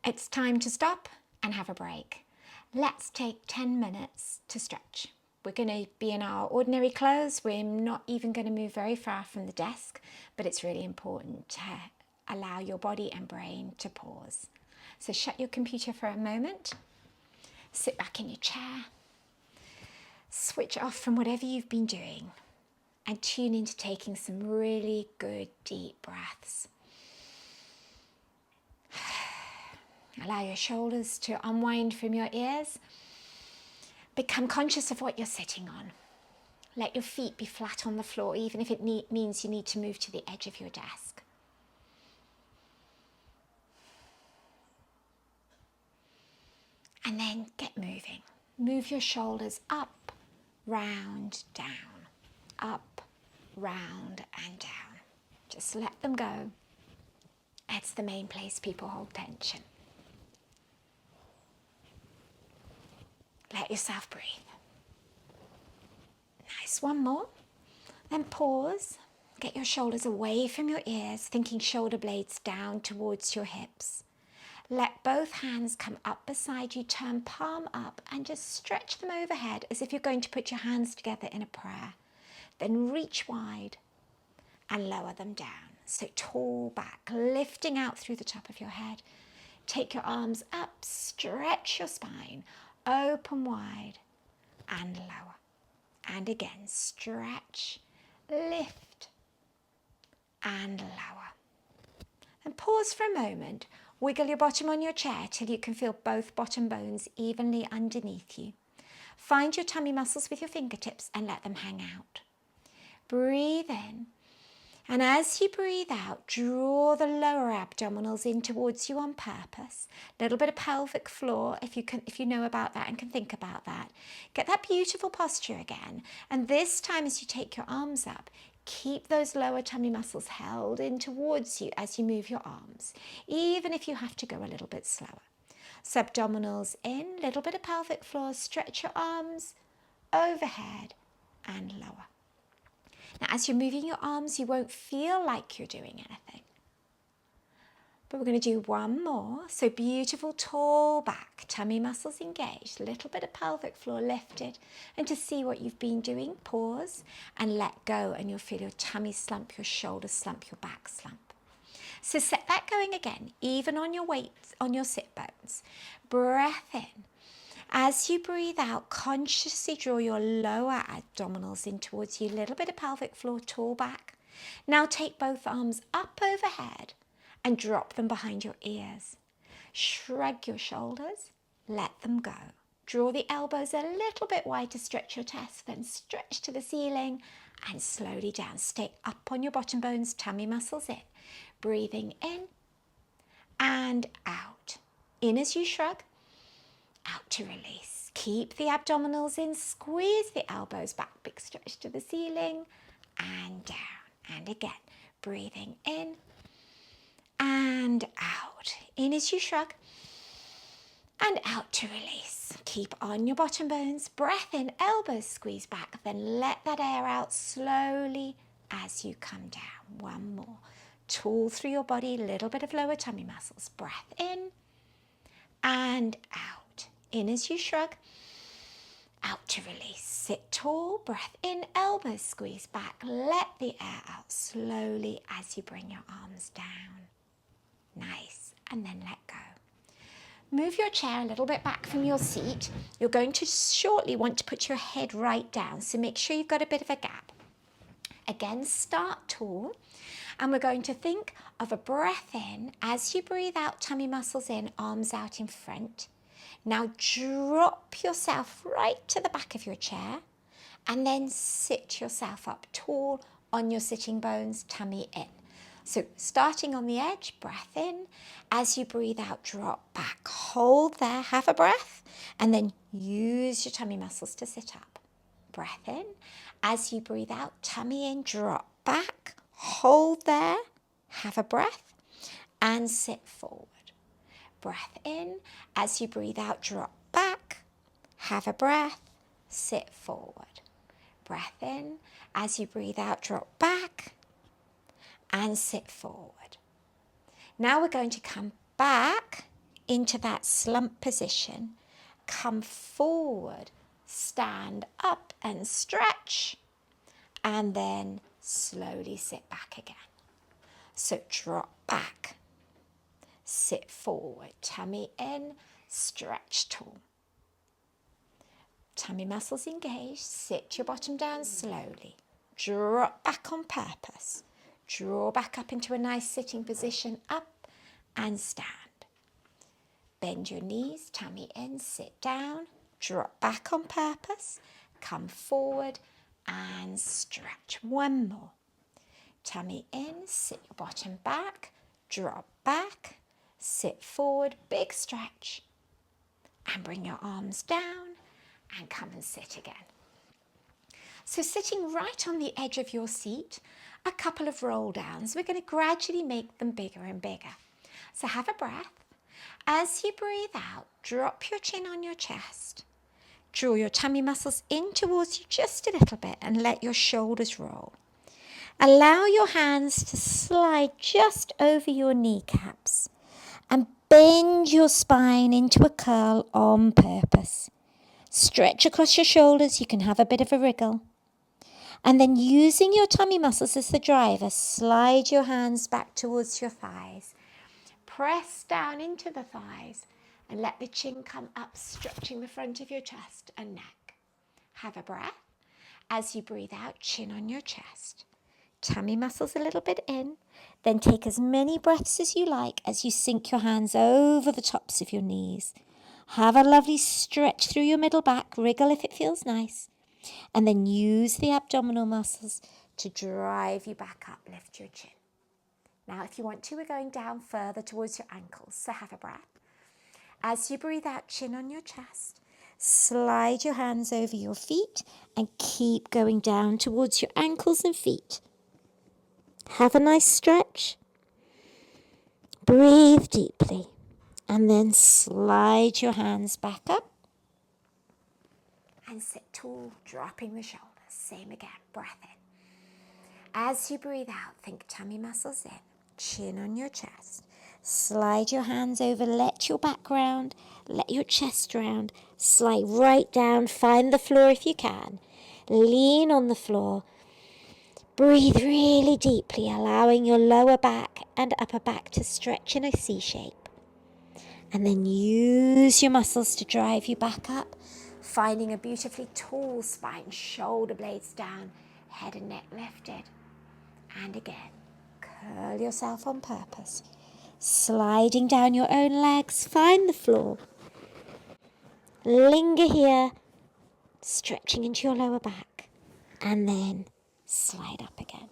It's time to stop and have a break. Let's take 10 minutes to stretch. We're going to be in our ordinary clothes. We're not even going to move very far from the desk, but it's really important to allow your body and brain to pause. So shut your computer for a moment, sit back in your chair, switch off from whatever you've been doing, and tune into taking some really good deep breaths. Allow your shoulders to unwind from your ears. Become conscious of what you're sitting on. Let your feet be flat on the floor, even if it means you need to move to the edge of your desk. And then get moving. Move your shoulders up, round, down. Up, round, and down. Just let them go. It's the main place people hold tension. Let yourself breathe. Nice, one more. Then pause. Get your shoulders away from your ears, thinking shoulder blades down towards your hips. Let both hands come up beside you, turn palm up and just stretch them overhead as if you're going to put your hands together in a prayer. Then reach wide and lower them down. So tall back, lifting out through the top of your head. Take your arms up, stretch your spine, open wide and lower. And again, stretch, lift and lower. And pause for a moment. Wiggle your bottom on your chair till you can feel both bottom bones evenly underneath you. Find your tummy muscles with your fingertips and let them hang out. Breathe in. And as you breathe out, draw the lower abdominals in towards you on purpose. A little bit of pelvic floor if you know about that and can think about that. Get that beautiful posture again. And this time as you take your arms up, keep those lower tummy muscles held in towards you as you move your arms, even if you have to go a little bit slower. So abdominals in, little bit of pelvic floor, stretch your arms overhead and lower. Now, as you're moving your arms, you won't feel like you're doing anything. But we're going to do one more. So beautiful, tall back, tummy muscles engaged, little bit of pelvic floor lifted. And to see what you've been doing, pause and let go, and you'll feel your tummy slump, your shoulders slump, your back slump. So set that going again, even on your weights, on your sit bones. Breath in. As you breathe out, consciously draw your lower abdominals in towards you, little bit of pelvic floor, tall back. Now take both arms up overhead and drop them behind your ears. Shrug your shoulders, let them go. Draw the elbows a little bit wide to stretch your chest, then stretch to the ceiling and slowly down. Stay up on your bottom bones, tummy muscles in. Breathing in and out. In as you shrug, out to release. Keep the abdominals in, squeeze the elbows back, big stretch to the ceiling and down. And again, breathing in and out. In as you shrug and out to release. Keep on your bottom bones, breath in, elbows squeeze back, then let that air out slowly as you come down. One more. Tall through your body, little bit of lower tummy muscles. Breath in and out. In as you shrug, out to release. Sit tall, breath in, elbows squeeze back. Let the air out slowly as you bring your arms down. Nice. And then let go. Move your chair a little bit back from your seat. You're going to shortly want to put your head right down, so make sure you've got a bit of a gap. Again, start tall. And we're going to think of a breath in. As you breathe out, tummy muscles in, arms out in front. Now drop yourself right to the back of your chair and then sit yourself up tall on your sitting bones, tummy in. So starting on the edge, breath in. As you breathe out, drop back. Hold there, have a breath, and then use your tummy muscles to sit up. Breath in. As you breathe out, tummy in, drop back. Hold there, have a breath, and sit forward. Breath in. As you breathe out, drop back, have a breath, sit forward. Breath in. As you breathe out, drop back and sit forward. Now we're going to come back into that slump position. Come forward, stand up and stretch, and then slowly sit back again. So drop back, sit forward, tummy in, stretch tall. Tummy muscles engaged, sit your bottom down slowly. Drop back on purpose. Draw back up into a nice sitting position, up and stand. Bend your knees, tummy in, sit down, drop back on purpose, come forward and stretch. One more. Tummy in, sit your bottom back, drop back, sit forward, big stretch, and bring your arms down and come and sit again. So sitting right on the edge of your seat, a couple of roll downs. We're going to gradually make them bigger and bigger. So have a breath. As you breathe out, drop your chin on your chest. Draw your tummy muscles in towards you just a little bit and let your shoulders roll. Allow your hands to slide just over your kneecaps and bend your spine into a curl on purpose. Stretch across your shoulders. You can have a bit of a wriggle. And then using your tummy muscles as the driver, slide your hands back towards your thighs. Press down into the thighs and let the chin come up, stretching the front of your chest and neck. Have a breath. As you breathe out, chin on your chest. Tummy muscles a little bit in. Then take as many breaths as you like as you sink your hands over the tops of your knees. Have a lovely stretch through your middle back. Wriggle if it feels nice. And then use the abdominal muscles to drive you back up. Lift your chin. Now, if you want to, we're going down further towards your ankles. So have a breath. As you breathe out, chin on your chest. Slide your hands over your feet and keep going down towards your ankles and feet. Have a nice stretch. Breathe deeply. And then slide your hands back up. And sit tall, dropping the shoulders. Same again, breath in. As you breathe out, think tummy muscles in, chin on your chest. Slide your hands over, let your back round, let your chest round. Slide right down, find the floor if you can. Lean on the floor. Breathe really deeply, allowing your lower back and upper back to stretch in a C shape. And then use your muscles to drive you back up. Finding a beautifully tall spine, shoulder blades down, head and neck lifted. And again, curl yourself on purpose. Sliding down your own legs, find the floor. Linger here, stretching into your lower back. And then slide up again.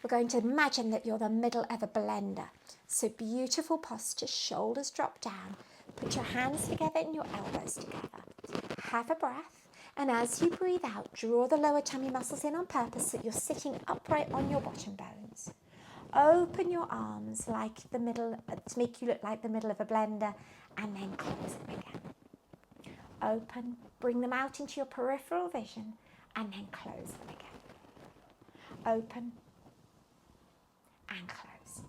We're going to imagine that you're the middle of a blender. So beautiful posture, shoulders drop down. Put your hands together and your elbows together. Have a breath, and as you breathe out, draw the lower tummy muscles in on purpose so that you're sitting upright on your bottom bones. Open your arms like the middle, to make you look like the middle of a blender, and then close them again. Open, bring them out into your peripheral vision, and then close them again. Open and close.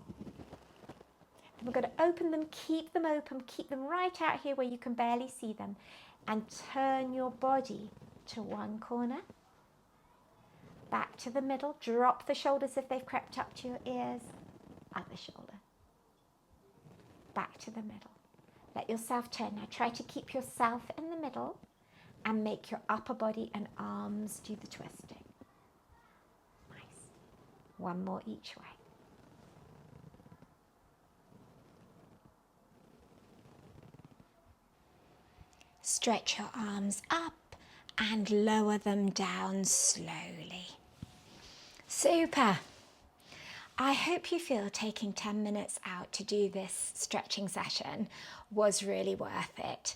And we're going to open them, keep them open, keep them right out here where you can barely see them, and turn your body to one corner, back to the middle, drop the shoulders if they've crept up to your ears, other shoulder, back to the middle. Let yourself turn. Now try to keep yourself in the middle and make your upper body and arms do the twisting. Nice. One more each way. Stretch your arms up and lower them down slowly. Super. I hope you feel taking 10 minutes out to do this stretching session was really worth it.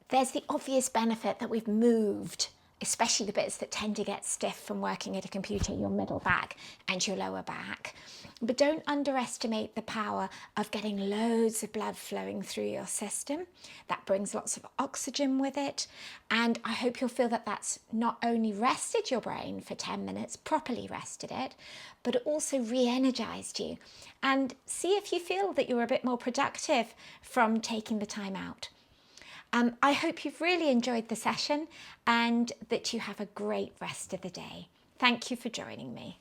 There's the obvious benefit that we've moved especially the bits that tend to get stiff from working at a computer, your middle back and your lower back. But don't underestimate the power of getting loads of blood flowing through your system. That brings lots of oxygen with it. And I hope you'll feel that that's not only rested your brain for 10 minutes, properly rested it, but also re-energized you. And see if you feel that you're a bit more productive from taking the time out. I hope you've really enjoyed the session and that you have a great rest of the day. Thank you for joining me.